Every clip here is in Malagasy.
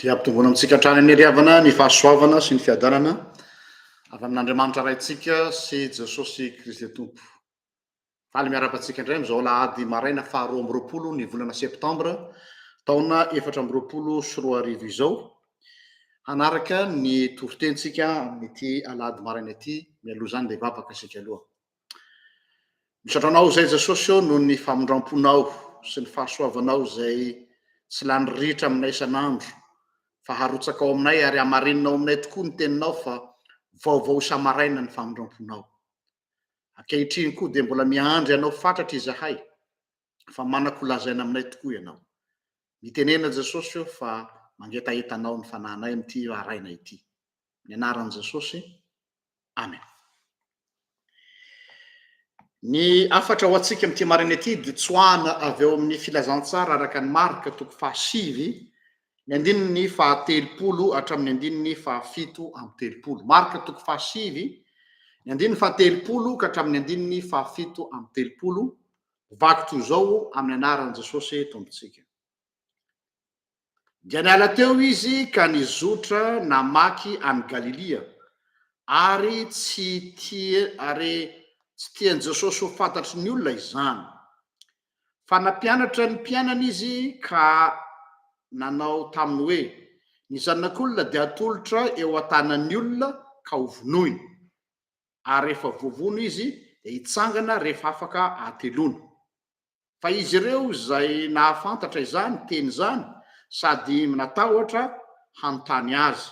Dia ampitomboana amintsika hatrany ny ariavana ny fahasoavana sy ny fiadanana avy amin'Andriamanitra raintsika sy Jesosy Kristy Tompo. Faly miaraka-antsika indray amin'izao alahady maraina faha 12 ny volana septambra taona 2024 izao, hanaraka ny toritentsika amin'ity alahady maraina ity. Mialoha izany dia vavaka isika aloha. Misatranao izay Jesosy eo noho ny famondramponao sy ny fahasoavanao izay tsy lany ritra aminay isan'andro, fa harotsaka ao aminay ary hamarinanao aminay tokoa ny teninao fa vaovao isamaraina ny famondramponao. Ankehitriny koa dia mbola miandry ianao fatratra izahay, fa manako lazaina aminay tokoa ianao. Mitenena Jesosy eo fa mangetahetanao ny fanahinay amin'ity araina ity. Ny anaran'i Jesosy, amen. Ny afatra ho antsika amin'ity maraina ity dia tsoahana avy eo amin'ny filazantsara araka ny Marka 7 ny andininy 30 hatramin'ny andininy 7:30. Marka 7 ny andininy 30 ka hatramin'ny andininy 7:30. Vaky toy izao amin'ny anaran'i Jesosy tompontsika. Dia niala teo izy ka nizotra namaky any Galilia, ary tsy tian'i Jesosy ho fantatry ny olona izany. Fa nampianatra ny mpianany izy ka nanao taminy hoe ny zanak'olona dia atolotra eo an-tanan'ny olona ka hovonoiny, ary rehefa voavono izy dia hitsangana rehefa afaka ateloana. Fa izy ireo izay nahafantatra izany teny izany sady natahotra hanontany azy.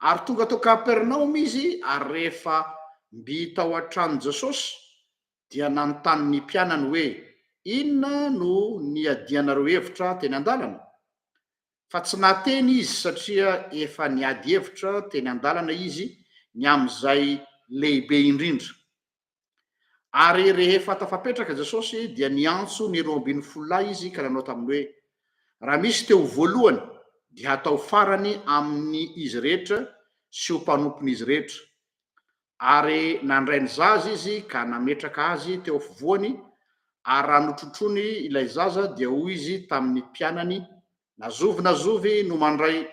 Ary tonga tao Kapernaoma izy, ary rehefa mbita ao an-tranon'i Jesosy dia nanontany ny mpianany hoe inona no niadianareo hevitra teny an-dalana? Fa tsy nahteny izy satria efa niady hevitra teny an-dalana izy ny amin'izay lehibe indrindra. Ary rehefa tafapetraka Jesosy dia niantso ny 12 izy ka nanao taminy hoe raha misy teo voalohany dia hatao farany amin'ny izy rehetra sy ho mpanompon'izy rehetra. Ary nandray ny zaza izy ka nametraka azy teo afovoany, ary raha notrotrony ilay zaza dia hoy izy tamin'ny mpianany, nazovy no mandray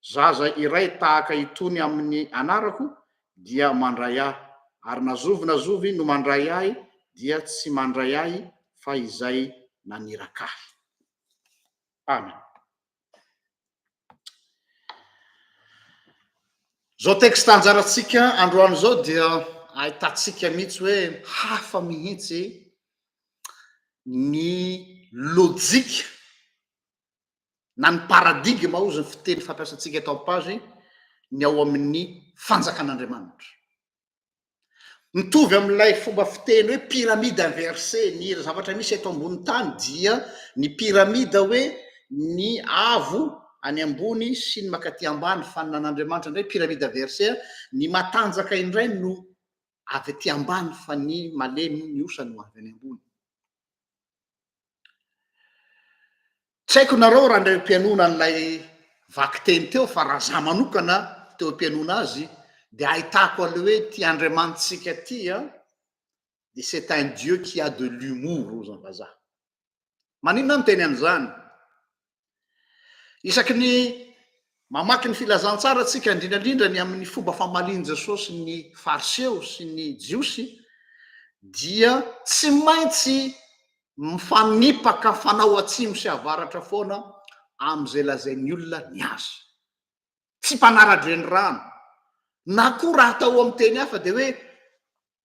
zaza iray tahaka itony amin'ny anarako dia mandray ahy, ary nazovy no mandray ahy dia tsy mandray ahy fa izay naniraka ahy. Amen. Zao teksta anjarantsika androany zao dia ahitantsika mihitsy hoe hafa mihitsy ny lojika na ny paradigma ozy ny fiteny fampiasantsika eto am-pazy ny ao amin'ny fanjakan'Andriamanitra. Mitovy amin'ilay fomba fiteny hoe pyramide inversé, ny zavatra misy eto ambony tany dia ny pyramide hoe ny avo any ambony sy ny makaty ambany faninan'Andriamanitra indray pyramide inversé, ny matanjaka indray no avy aty ambany fa ny malemy ny osany ho avy any ambony. Tsy haiko nareo raha indray mpianona an'ilay vaky teny teo, fa raha za manokana teo mpianona azy dia ahitako an'ilay hoe ty Andriamanitsika ty dia c'est un Dieu qui a de l'humour ozy ny vazaha. Maninona no teny an'izany? Isaky ny mamaky ny filazantsara tsika indrindrandrindra ny amin'ny fomba famalian Jesosy ny fariseo sy ny jiosy dia tsy maintsy mifanipaka fanao atsimo sy avaratra foana amin'izay lazain'ny olona ny azy. Tsy mpanara-dreny rano na koa raha atao amin'ny teny hafa dia hoe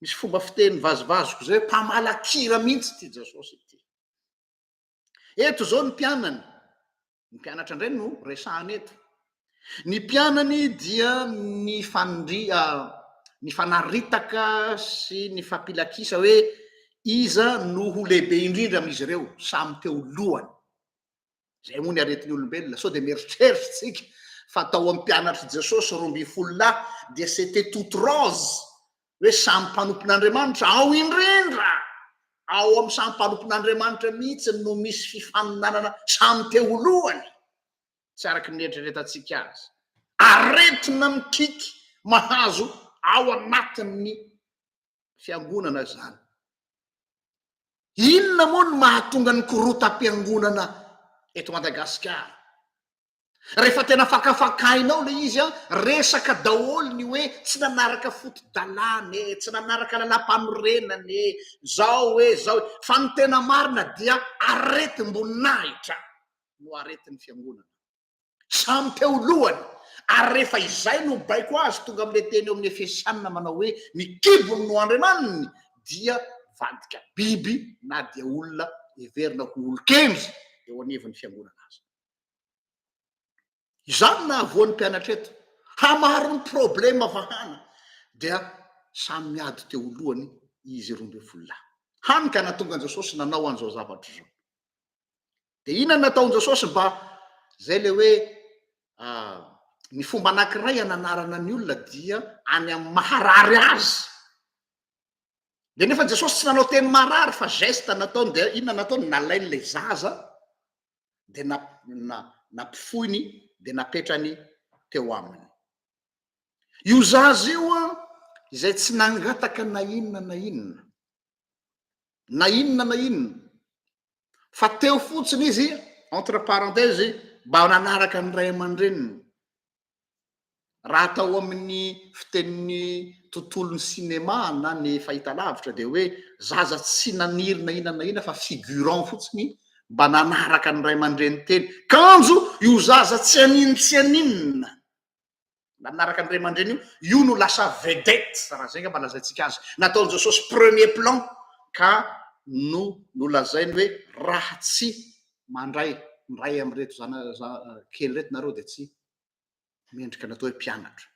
misy fomba fiteny vazovazoko zay hoe mpamalakira mihitsy ty Jesosy ity. Eto zao ny mpianany, ny mpianatra indray no resahany eto. Ny mpianany dia ny fanaritaka sy ny fampilakisa hoe iza no ho lehibe indrindra amin'izy ireo samy teo lohany. Zay moa ny aretin'ny olombelona. Sao dia mieritreritsika fa tao amin'ny mpianatry Jesosy 12 lahy dia c'était toute rose, hoe samy mpanompon'Andriamanitra ao indrindra, ao amin'ny samy mpanompon'Andriamanitra mihitsy no misy fifaninanana samy teo lohany. Tsy araky ny eritreretantsika azy. Aretina mikiky mahazo ao anatin'ny fiangonana zany. Inona moa no mahatonga ny korotam-piangonana eto Madagasikara? rehefa tena fakafakainao le izy a resaka daholony hoe tsy nanaraka foto-dalàny e tsy nanaraka lalam-panorenany e zao zao fa ny tena marina dia aretim-boninahitra no aretin'ny fiangonana samy teo lohany ary rehefa izay no baiko azy tonga am'le teny eo amin'ny Efesianina manao hoe mikibony no Andriamaniny dia vadika biby na dia olona heverina ho olo-kenzy eo anivon'ny fiangonana azy. Izany na avoan'ny mpianatra eto hamaro ny problema vahana dia samy miady teo lohany izy roa ambin'ny folo lahy hany ka natonga an'i Jesosy nanao an'izao zavatra zao. De inona nataon'i Jesosy mba zay le hoe ny fomba anankiray ananarana ny olona dia any amin'ny maharary azy. De nefa Jesosy tsy nanao teny marary fa geste nataony de inona nataony nalain'le zaza de nampifoiny de napetrany teo aminy. Io zaza io a izay tsy nangataka na inona na inona na inona na inona fa teo fotsiny izy entre parenthèse mba nanaraka ny ray aman-dreniny. Raha atao amin'ny fitenin'ny tontolon'ny sinema na ny fahitalavitra de hoe zaza tsy naniry na inona na inona fa figurant fotsiny mba nanaraka ny ray aman-dreny teny. Kanjo io zaza tsy aninona nanaraka ny ray aman-dreny io no lasa vedette raha zay nga mba lazaintsika azy. Nataon'i Jesosy premier plan ka no lazainy hoe raha tsy mandray ray am'reto kely reto nareo de tsy mendrika natao hoe mpianatra.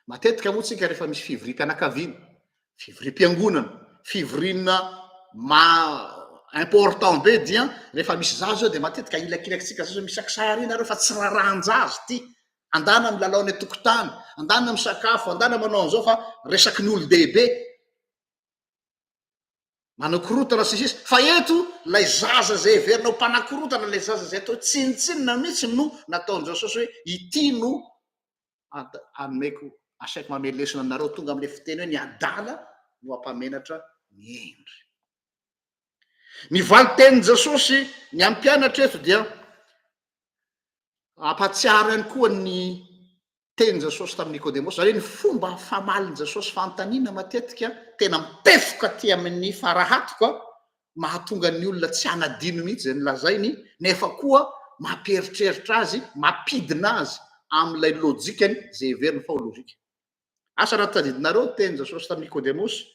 Matetika moa tsika rehefa misy fivorim-pianakaviana, fivorim-piangonana, fivoriana important be dia rehefa misy zaza eo de matetika ilakilakitsika zaza misakisary nareo fa tsy raharan-jazy ty andana milalaony tokotany andana misakafo andana manao an'izao fa resaky ny olo-dehibe manakorotana sisisy fa eto lay zaza zay heverinao mpanakorotana lay zaza zay atao tsinitsinina mihitsy no nataon'i Jesosy hoe ity no ameko asaiko mame lesona anareo tonga am'le fiteny hoe ny adala no ampamenatra ny endry. Ny valitenin'i Jesosy ny ampianatra eto dia ampatsiary ihany koa ny teny Jesosy tamin'ny Nikodemosy zany ny fomba famaliny Jesosy fanontaniana matetika tena mitefoka ty amin'ny farahatiko mahatonga ny olona tsy anadino mihitsy zay nylazainy nefa koa mampieritreritra azy mampidina azy am'ilay lojikany zay heveriny fa ho lojika. Asa raha tadidinareo teny Jesosy tamin'ny Nikodemosy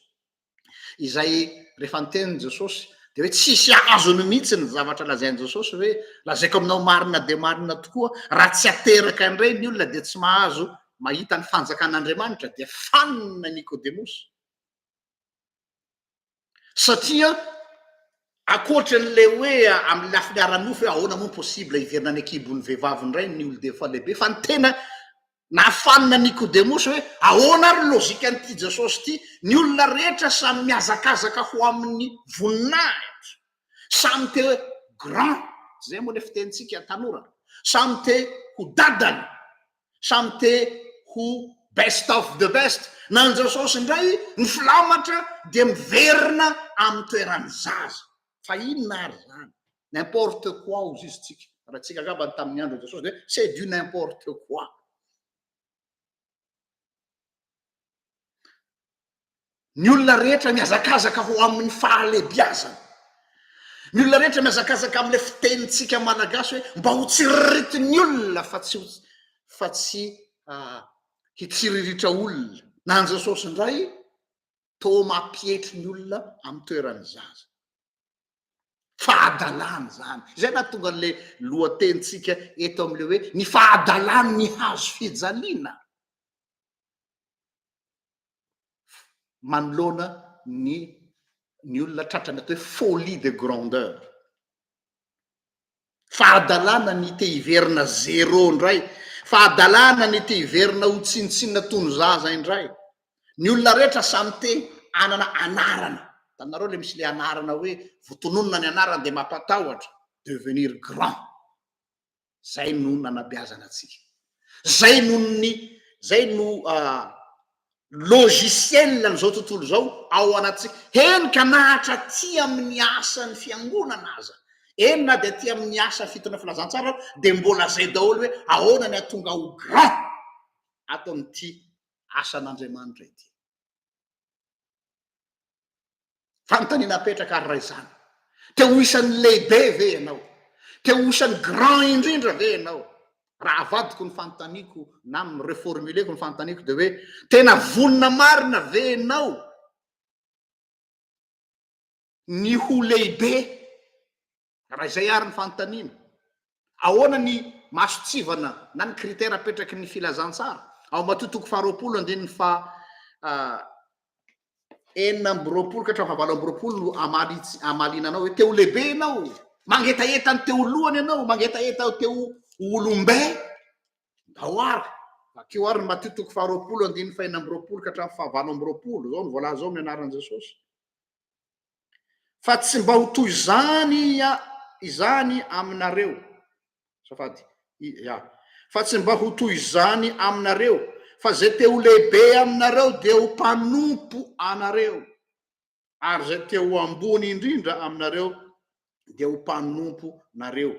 izay rehefa nyteny Jesosy de hoe tsisy azony mihitsy ny zavatra lazain'i Jesosy hoe lazaiko aminao marina de marina tokoa raha tsy ateraka andray ny olona de tsy mahazo mahita ny fanjakan'Andriamanitra de fanina Nikodemosy satria akoatran'le hoe amin'ny lafiny ara-nofo hoe ahoana moa possible hiverina any akibon'ny vehivavy ndray ny olo defa lehibe fa ny tena nafanina Nikodemosy hoe ahoana ary lozika an'ity Jesosy ty ny olona rehetra samy miazakazaka ho amin'ny voninahitra samy te grand zay moa le fitenitsika tanora samy te ho dadany samy te ho best of the best na ny Jesosy indray ny filamatra de miverina amin'ny toeran'ny zaza fa inona ary zany n'importe quoi ozy izy tsika raha tsika ngambany tamin'ny andro Jesosy de c'est du n'importe quoi. Ny olona rehetra miazakazaka ho amin'ny fahalebiazana ny olona rehetra miazakazaka am'le fitenitsika malagasy hoe mba ho tsiriritiny olona fa tsy hitsiriritra olona na ny Jesosy indray to mampietry ny olona amin'ny toeran'ny zaza fahadalany zany zay na tonga an'le lohatenitsika eto am'le hoe ny fahadalany ny hazo fijaliana manoloana ny olona tratrany atao hoe folie de grandeur fahadalana ny te hiverina zéro indray fahadalana ny te hiverina ho tsinitsinina tony zaza indray ny olona rehetra samy te anana anarana tanareo le misy le anarana hoe votononona ny anarana de mampatahotra devenir grand zay no nanabeazana atsika zay no logiciel n'izao tontolo zao ao anatsika henika nahatra ty amin'ny asan'ny fiangonana aza enina de ty amin'ny asa fitona filazantsara de mbola zay daholo hoe ahoana ny atonga ho grand ato amin'ity asan'Andriamanitra ity. Fanontaniana apetraka ary raha izany te ho isan'ny lehibe ve ianao, te ho isan'ny grand indrindra ve ianao? Raha avadiko ny fanontaniako na mireformuleko ny fanontaniako de hoe tena vonona marina ve ianao ny ho lehibe? Raha izay ary ny fanontaniana, ahoana ny masotsivana na ny kritera apetraky ny filazantsara? Ao matotoko 20 enina amby roapolo ka hatramin'ny 7 amby roapolo no amalinanao hoe te ho lehibe ianao, mangetaetany teo lohany ianao, mangetaeta teo olombe. Ao ary akeo ary ny matotoko 20 enina amby roapolo ka hatramin'ny 7 amby roapolo zao ny voalaza zao ny anaran'i Jesosy. Fa tsy mba ho toy izany aminareo, safady fa tsy mba ho toy izany aminareo, fa zay te ho lehibe aminareo de ho mpanompo anareo, ary zay te ho ambony indrindra aminareo de ho mpanompo nareo.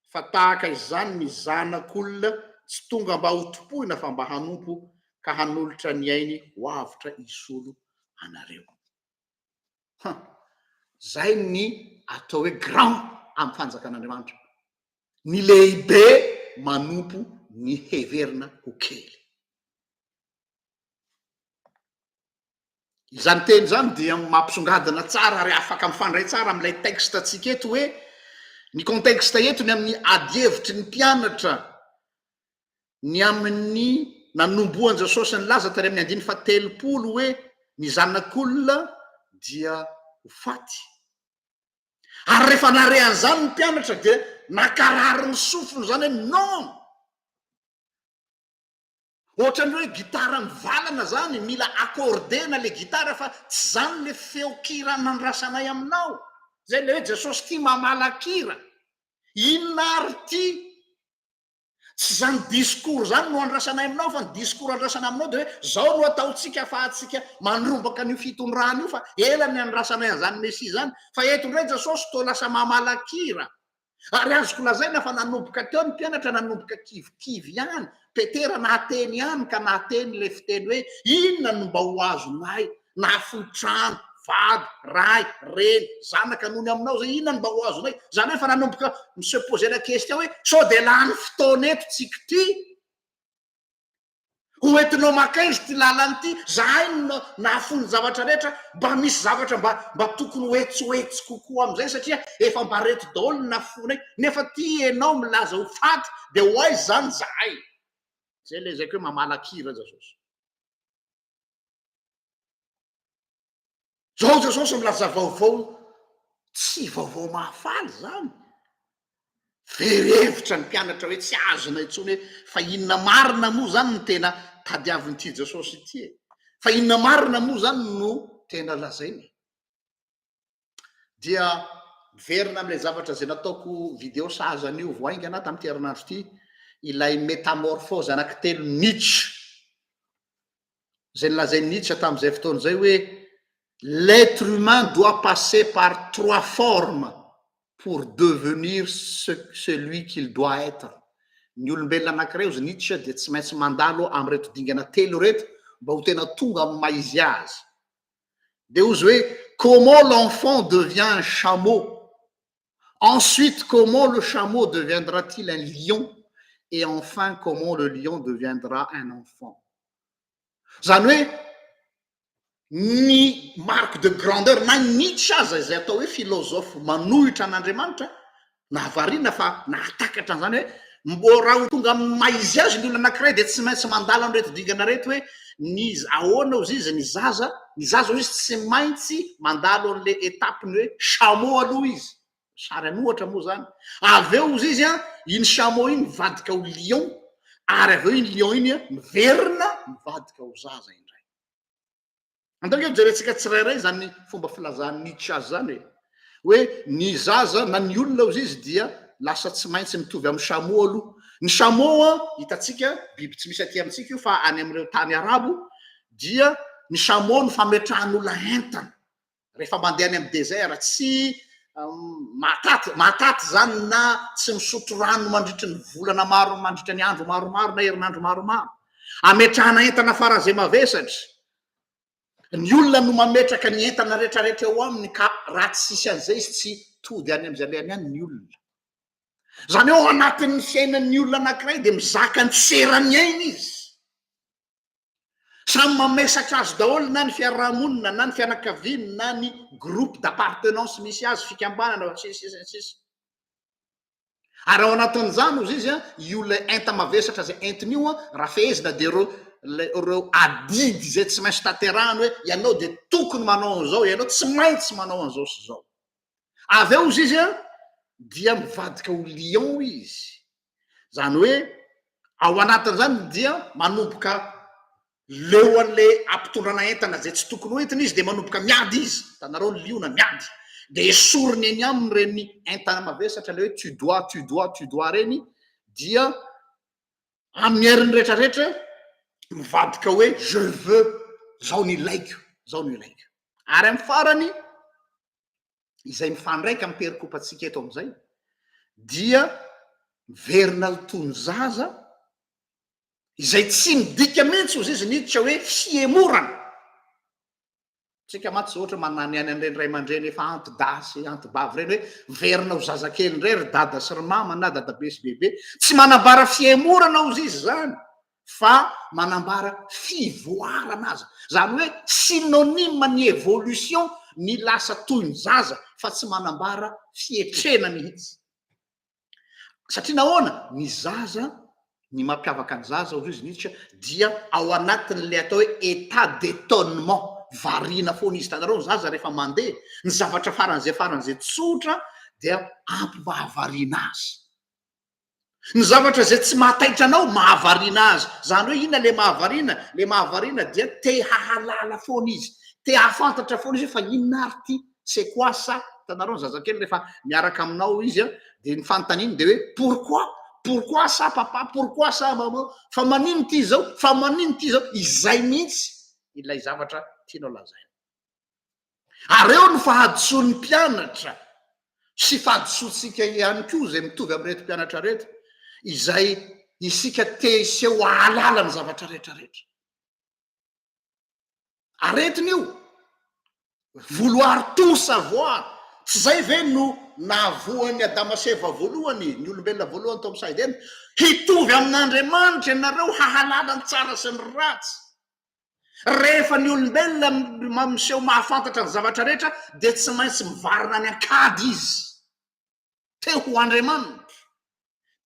Fa tahaka izany ny zanak'olona tsy tonga mba ho topoina fa mba hanompo ka hanolotra ny ainy ho avitra isolo anareo. Zay ny atao hoe grand amin'ny fanjakan'Andriamanitra, ny lehibe manompo ny heverina ho kely. Izany teny zany dia mampisongadina tsara ary afaka mifandray tsara amin'ilay texte atsika eto hoe ny contexte eto ny amin'ny adievitry ny mpianatra ny amin'ny nanomboan Jesosy ny laza tany amin'ny 930 hoe ny zanak'olona dia ho faty. Ary rehefa nare an'izany ny mpianatra dia nakarary ny sofiny zany hoe non, ohatrany hoe gitara mivalana zany mila accordena le gitara fa tsy zany le feokira nandrasanay aminao. Zay le hoe Jesosy ty mamalakira, inona ary ty? Tsy zany discours zany no andrasanay aminao fa ny discours andrasana aminao de hoe zao no ataotsika afahatsika mandrombaka ny fitondrana io fa ela ny andrasanay an'izany Mesia zany. Fa eto ndray Jesosy to lasa mamalakira. Ary azoko lazaina fa nanomboka teo ny mpianatra nanomboka kivikivy ihany, Petera nahateny ihany ka nahateny le fiteny hoe inona no mba ho azonay na fotrano, vady, ray, reny, zanaka nony aminao zay inona no mba ho azonay? Zany hoe fa nanomboka se poser la question hoe sao de lany fotoana eto tsika ty ho entinao makaizy ty lalany ty, zahay no nahafony zavatra rehetra, mba misy zavatra mba tokony hoetsoetsy kokoa am'izay satria efa mba reto daholo ny nafonay, nefa ty ianao milaza ho faty de ho aizy zany zahay. Zay le zaiko hoe mamalakira Jesosy. Zao Jesosy milaza vaovao, tsy vaovao mahafaly zany. Verevitra ny mpianatra hoe tsy azona intsony hoe fa inona marina moa zany no tena tadiavin'ity Jesosy ity, fa inona marina moa zany no tena lazainy. Dia verina amin'ilay zavatra zay nataoko video sahazany io voainga ana tamin'ity herinandro ity, ilay métamorphose anankitelo Nietzsche, zay nolazainy Nietzsche tamin'izay fotoana zay hoe l'être humain doit passer par 3 formes pour devenir celui qu'il doit être. Ny olombelona anankiray ozy Nietzsche dia tsy maintsy mandalo amin'ny reto dingana telo reto mba ho tena tonga amin'ny maizy azy. De ozy hoe comment l'enfant devient un chameau, ensuite comment le chameau deviendra-t-il un lion, et enfin comment le lion deviendra un enfant. Zany hoe ny marque de grandeur na Nietzsche aza izay atao hoe philosophe manohitra an'Andriamanitra nahavarina fa nahatakatra an'izany hoe mbo raha ho tonga amin'ny maizy azy ny olona anankiray de tsy maintsy mandala am'reto dingana reto hoe ny ahoana ozy izy ny zaza ozy izy tsy maintsy mandalo an'le etapiny hoe chameau aloha izy, sary anohatra moa zany. Avy eo ozy izy iny chameau iny mivadika ho lion, ary avy eo iny lion iny miverina mivadika ho zaza indray. Andao jerentsika tsirairay zany fomba filazan'ny Nietzsche azy zany hoe ny zaza na ny olona ozy izy dia lasa tsy maintsy mitovy amin'ny chameau aloha. Ny chameau hitatsika biby tsy misy aty amintsika io fa any amin'ireo tany arabo, dia ny chameau no fametrahan'olona entana rehefa mandeha any amin'ny désert, tsy mataty zany na tsy misotro rano mandritry ny volana maro mandritra ny andro maromaro na herinandro maromaro ametrahana entana farazay mavesatra ny olona no mametraka ny entana rehetrarehetra eo aminy ka raha tsy sisy an'izay izy tsy tody any am'izay leany any ny olona zany eo anatin'ny fiainan'ny olona anankiray de mizaka ny tserany aina izy samy mamesatra azy daholo na ny fiarahamonina na ny fianakaviany na ny groupe d'appartenance misy azy fikambanana sisy ary ao anatin'izany ozy izy a iola enta mavesatra zay entiny io a raha fehezina de reo adidy zay tsy maintsy tanterahany hoe ianao de tokony manao an'izao ianao tsy maintsy manao an'izao sy zao avy eo izy izy a dia mivadika ho lion izy zany hoe ao anatin'izany dia manomboka leo an'le ampitondrana entana zay tsy tokony ho entiny izy de manomboka miady izy tanareo ny liona miady de esoriny eny aminy reny entana mavesatra le hoe tu dois reny dia amin'ny heriny rehetrarehetra mivadika hoe je veux zao ny ilaiko ary amin'ny farany izay mifandraika amin'ny perikopatsika eto am'izay dia miverina tony zaza izay tsy midika mihitsy ozy izy niditra hoe fiemorana tsika maty zao ohatra manany any an'ireny ray aman-dreny efa antidasy antibavy reny hoe miverina ho zazakely ndray ry dada sy ry mama na dadabe sy bebe tsy manambara fiemorana ozy izy zany fa manambara fivoarana azy zany hoe synonyme ny évolution ny lasa toy ny zaza fa tsy manambara fietrena mihitsy satria nahoana ny zaza ny mampiavaka ny zaza ozy izy niditra dia ao anatin'le atao hoe état d'étonnement variana foana izy tanareo ny zaza rehefa mandeha ny zavatra faran'izay tsotra dia ampy mahavariana azy ny zavatra zay tsy mahataitra anao mahavariana azy zany hoe ina le mahavariana dia te hahalala foana izy te hahafantatra foana izy fa inona ary ty c'est quoi ça tanareo ny zazakely rehefa miaraka aminao izy a de ny fanontaniany de hoe pourquoi ça papa pourquoi ça maman fa manino ty zao izay mihitsy ilay zavatra tianao lazay ary eo ny fahadisoan'ny mpianatra sy fahadisoantsika ihany ko zay mitovy am'reto mpianatra reto izay isika te iseho ahalala ny zavatra rehetrarehetra aretiny io vouloir tout savoir tsy zay ve no nahavoan'ny Adamaseva voalohany ny olombelona voalohany tao am'say eny hitovy amin'Andriamanitra ianareo hahalala ny tsara sy ny ratsy rehefa ny olombelona miseho mahafantatra ny zavatra rehetra de tsy maintsy mivarina any akady izy te ho Andriamanitra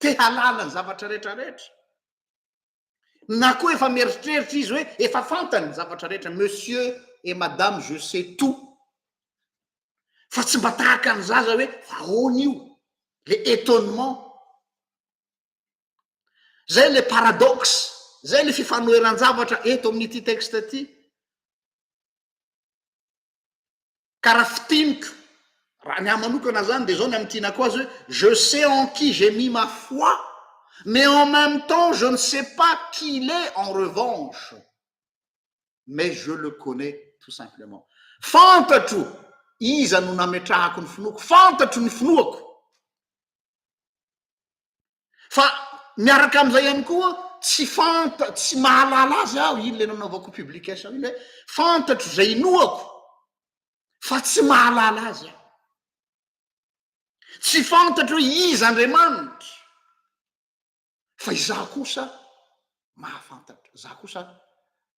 te halala ny zavatra rehetrarehetra na koa efa mieritreritra izy hoe efa fantany ny zavatra rehetra monsieur et madame je sais tout fa tsy mba tahaka ny zaza hoe ahoana io le étonnement zay le paradoxe zay le fifanoheran-javatra eto amin'ity texte ty karaha fitiniko raha ny amanokana zany de zao ny am'tianako azy hoe je sais en qui j'ai mis ma foi mais en même temps je ne sais pas qui il est en revanche mais je le connais tout simplement fantatro iza no nametrahako ny finoako fantatro ny finoako fa miaraka am'izay ihany koa tsy mahalala azy aho iny le nanaovako publication iny hoe fantatro zay inoako fa tsy mahalala azy aho tsy fantatro hoe iza Andriamanitra fa izaho kosa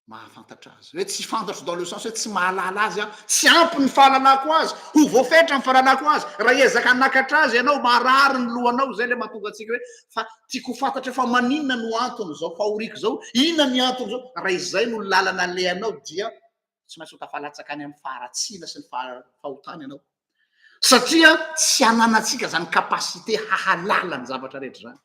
mahafantatra azy hoe tsy fantatro dans le sens hoe tsy mahalala azy aho tsy ampy ny fahalalako azy ho voafetra ny fahalalako azy raha ezaka nakatra azy ianao marary ny lohanao zay le mahatonga atsika hoe fa tiako fantatra fa maninona no antony zao fahoriako zao inona ny antony zao raha izay no lalana lehanao dia tsy maintsy ho tafalatsaka any amin'ny faharatsiana sy ny fahotany ianao satria tsy ananatsika zany kapasité hahalala ny zavatra rehetra zany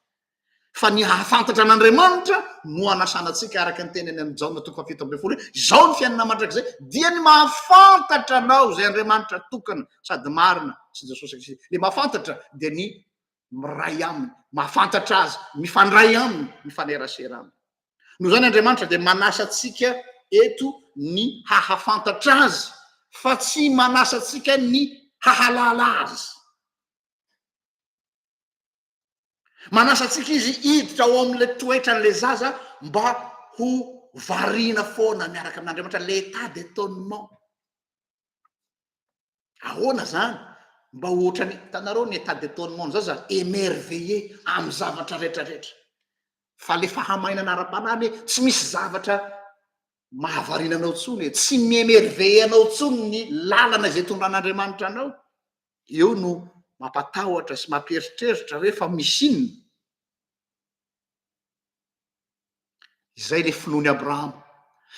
fa ny hahafantatra an'Andriamanitra no anasanatsika araka ny teneny amin'ny Jaona 7:7 zao ny fiainana mandrak'izay dia ny mahafantatra anao zay Andriamanitra tokana sady marina sy Jesosy Kristy le mahafantatra dia ny miray aminy mahafantatra azy mifandray aminy mifanerasera aminy noho zany Andriamanitra dia manasa atsika eto ny hahafantatra azy fa tsy manasa atsika ny hahalala azy, manasa atsika izy iditra ao am'le toetra n'le zaza mba ho variana foana miaraka amin'Andriamanitra, l'état d'étonnement. Ahoana zany? Mba ohatrany hitanareo ny état d'étonnement zao zany émerveillé amy zavatra rehetrarehetra, fa le fahamainana ara-panany tsy misy zavatra mahavariana anao tsony, tsy miemerveille anao tsony ny lalana zay tondran'Andriamanitra anao. Eo no mampatahotra sy mampieritreritra hoe fa misy inona. Izay le finoany Abrahama.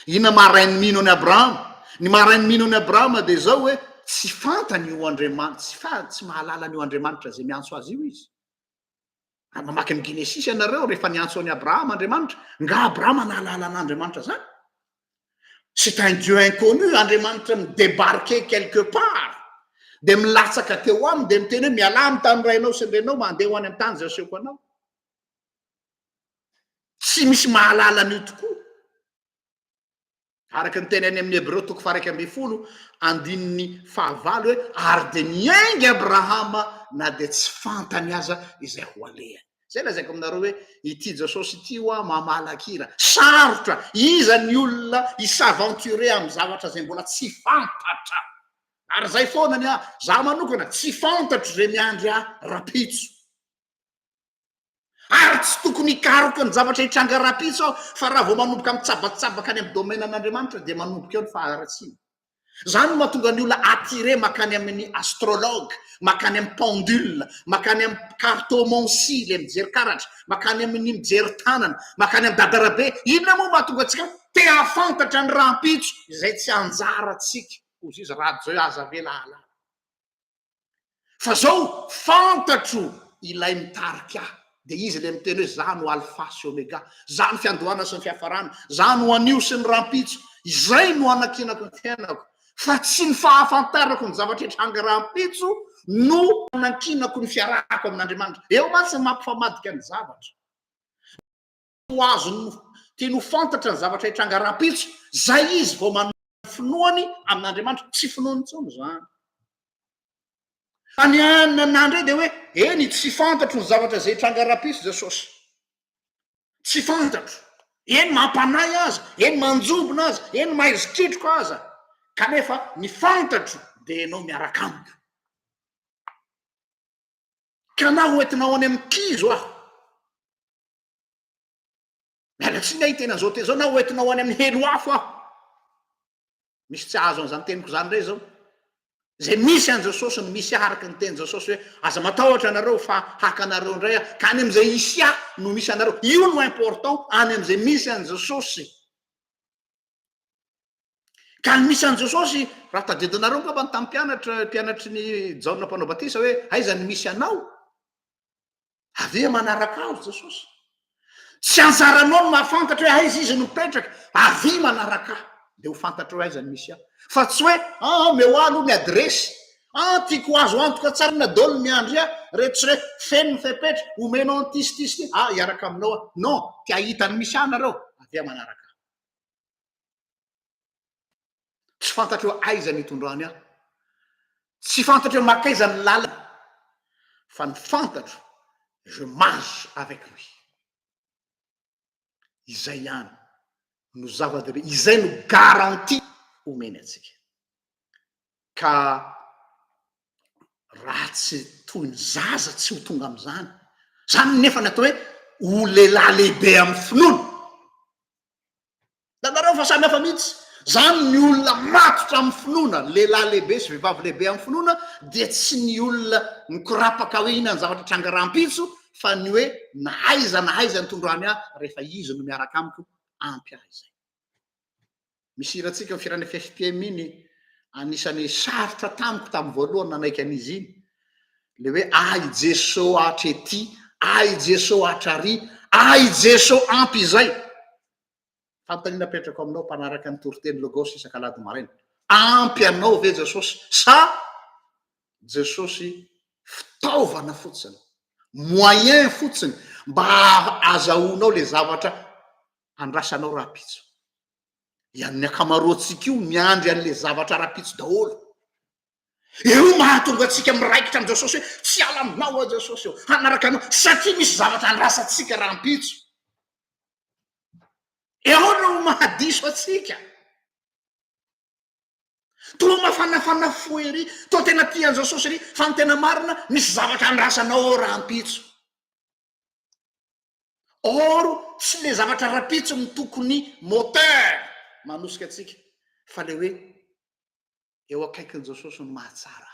Inona marainy mino any Abrahama? Ny marainy mino any Abrahama de zao hoe tsy fantany io Andriamanitra, tsy mahalala an'io Andriamanitra zay miantso azy io izy. Mamaky ny Genesis ianareo rehefa niantso any Abrahama Andriamanitra, nga Abrahama nahalala an'Andriamanitra zany. C'est un Dieu inconnu, Andriamanitra midébarquer quelque part, de milatsaka teo aminy de miteny hoe miala amy tany rainao sy ndrenao mandeha ho any amy tany zay asehoko anao. Tsy misy mahalala an'io tokoa. Araky ny teny any amin'ny Hébreu 12:15 hoe ary de niainga Abrahama na de tsy fantany aza izay ho alehany. Zay lazaiko aminareo hoe ity Jesosy ity ho mamalakira, sarotra iza ny olona isaventure amy zavatra zay mbola tsy fantatra. Ary zay foana ny za manokana tsy fantatro zay miandry rapitso, ary tsy tokony hikaroka ny zavatra hitranga rapitso aho, fa raha vao manomboka mitsabatsabaka any amy domaine an'Andriamanitra de manomboka eo ny faharatsiana. Zany mahatonga ny olona attiré makany amin'ny astrologue, makany amin'ny pendule, makany amin'ny cartomancie, le mijery karatra, makany amin'ny mijery tanana, makany amin'ny dadarabe. Inona moa mahatonga atsika te hafantatra ny rampitso izay tsy anjara atsika ozy izy raha zao aza ve lahala. Fa zao fantatro ilay mitarika ahy, de izy le miteny hoe za no alpha sy omega, za ny fiandohana sy ny fiafarana, za no anio sy ny rampitso, izay no anakinako ny fiainako. Fa tsy ny fahafantarako ny zavatra hitranga rampitso no anakinako ny fiarahako amin'Andriamanitra. Eo mantsy ny mampifamadika ny zavatra. Ho azo tiany ho fantatra ny zavatra hitranga rampitso, zay izy vao manana finoany amin'Andriamanitra, tsy finoany tsony zany. Fa ny anandre de hoe eny tsy fantatro ny zavatra zay hitranga rapitso Jesosy. Tsy fantatro. Eny mampanay aza, eny manjobona aza, eny maizikitroko aza. Kanefa ny fantatro de enao miaraka amiko. Ka na hoentinao any amin'ny kizo aho, miala tsy ny tena zao te zao, na hoentinao any amin'ny helo afo aho. Misy tsy azo an'izany teniko zany ndray zao. Zay misy an Jesosy no misy araky ny teny Jesosy hoe aza matahotra anareo fa haka anareo ndray ka any am'izay isy no misy anareo. Io no important any am'izay misy an Jesosy. Ka ny misy an Jesosy, raha tadidinareo ngamba ny tamin'ny mpianatry ny Jaona mpanao batisa hoe aiza ny misy anao? Avia manaraka azy Jesosy. Tsy anjaranao no mahafantatra hoe aiza izy no mipetraka, avia manaraka ahy de ho fantatra hoe aiza ny misy aho. Fa tsy hoe meo alo ny adresy, tiako azo antoka tsara na dolo miandry rehetra hoe feno fepetra omenao antistisy iaraka aminao aho. Non, tia hita ny misy anareo, avia manaraka. Tsy fantatra hoe aiza ny hitondrany aho, tsy fantatra hoe makaiza ny lalana, fa ny fantatro je marche avec lui. Izay ihany no zava-dehibe, izay no garantie omeny atsika. Ka raha tsy toy ny zaza tsy ho tonga am'izany, zany nefa natao hoe ho lehilahy lehibe amin'ny finoana. Tanareo fa samy hafa mihitsy. Zany ny olona matotra amin'ny finoana, lehilahy lehibe sy vehivavy lehibe amin'ny finoana, dia tsy ny olona mikorapaka hoe ina ny zavatra tranga rampitso, fa ny hoe na aiza ny tondrany ahy rehefa izy no miaraka amiko ampy ahy izay. Misy iratsika firany FFPM iny, anisan'ny sarotra tamiko tamin'ny voalohany nanaiky an'izy iny, le hoe ay Jesô hatrety, ay Jesô hatrary, ay Jesô ampy izay. Fantany napetrako aminao mpanaraka ny toriteny Logos isan-kalady maraina. Ampy anao ve Jesosy, sa Jesosy fitaovana fotsiny, moyen fotsiny mba azahoanao le zavatra andrasanao rapitso. Ian'ny akamaroantsika io miandry an'le zavatra rapitso daholo. eo mahatonga atsika miraikitra an' jesosy hoe tsy ala aminao a jesosy eo hanaraka anao satria misy zavatra andrasantsika raha mpitso eo no mahadiso atsika to mafanafana foery to tena tian' jesosy ry fa ny tena marina misy zavatra andrasanao raha mpitso oro tsy le zavatra rapitso ny tokony moteur manosika atsika fa le hoe eo akaikin'i jesosy no mahatsara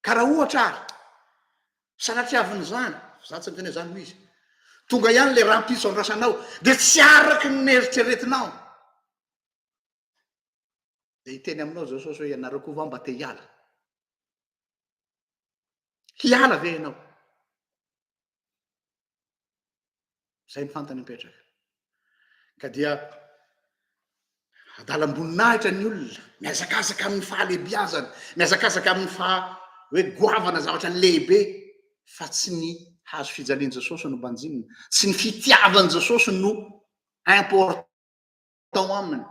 ka raha ohatra ary sanatiaviny zany za tsy miteny zany ho izy tonga ihany le rampitso andrasanao de tsy araky ny eritreretinao de hiteny aminao jesosy hoe ianarako va mba te hiala ve ianao zay ny fantany mipetraka ka dia adalam-boninahitra ny olona miazakazaka amin'ny fahalehibiazana miazakazaka amin'ny hoe goavana zavatra ny lehibe fa tsy ny hazo fijalian' jesosy no banjinina tsy ny fitiavan' jesosy no important aminy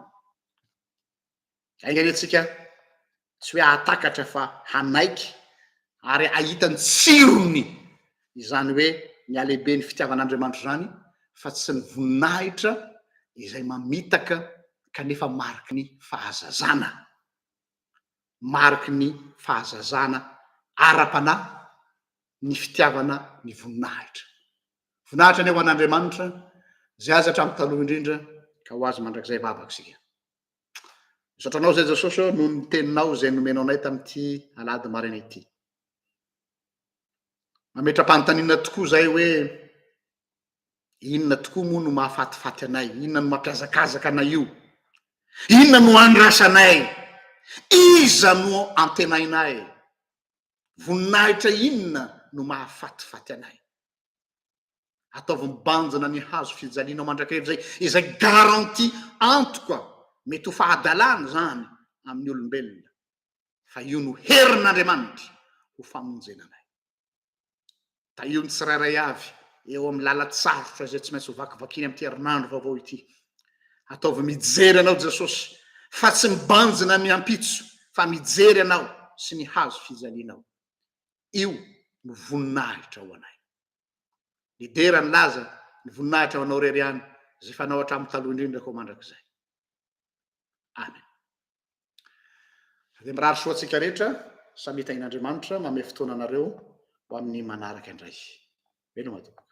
aingany atsika tsy hoe ahatakatra fa hanaiky ary ahitany tsirony izany hoe ny alehibe ny fitiavan'andriamanitra zany fa tsy ny voninahitra izay mamitaka kanefa mariky ny fahazazana mariky ny fahazazana ara-panahy ny fitiavana ny voninahitra ny ho an'andriamanitra zay azy hatramin'ny taloha indrindra ka ho azy mandrakizay vavaka sika misotranao zay jesosy eo noho ny teninao zay nomenao anay tam'ity alady marina ity mametra-panotanina tokoa zay hoe inona tokoa moa no mahafatifaty anay inona no mampiazakazaka anay io inona no andrasanay iza no antenainay voninahitra inona no mahafatifaty anay ataovy mibanjina ny hazo fijalianao mandrakevy izay garanti antoka mety ho fahadalana zany amin'ny olombelona fa io no herin'andriamanitra ho famonjenanay da io ny tsirairay avy eo amin'ny lalatsarotra zay tsy maintsy ho vakivakiny am'ty herinandro vaovao ity ataovy mijery anao jesosy fa tsy mibanjina ny ampitso fa mijery anao sy ny hazo fijalianao io no voninahitra ho anay lidera ny laza ny voninahitra ho anao rery any zay fanao hatramin'ny taloha indrindra ko mandrakizay amen de mirary soa atsika rehetra samitain'andriamanitra mame fotoana anareo ho amin'ny manaraka indray velo mato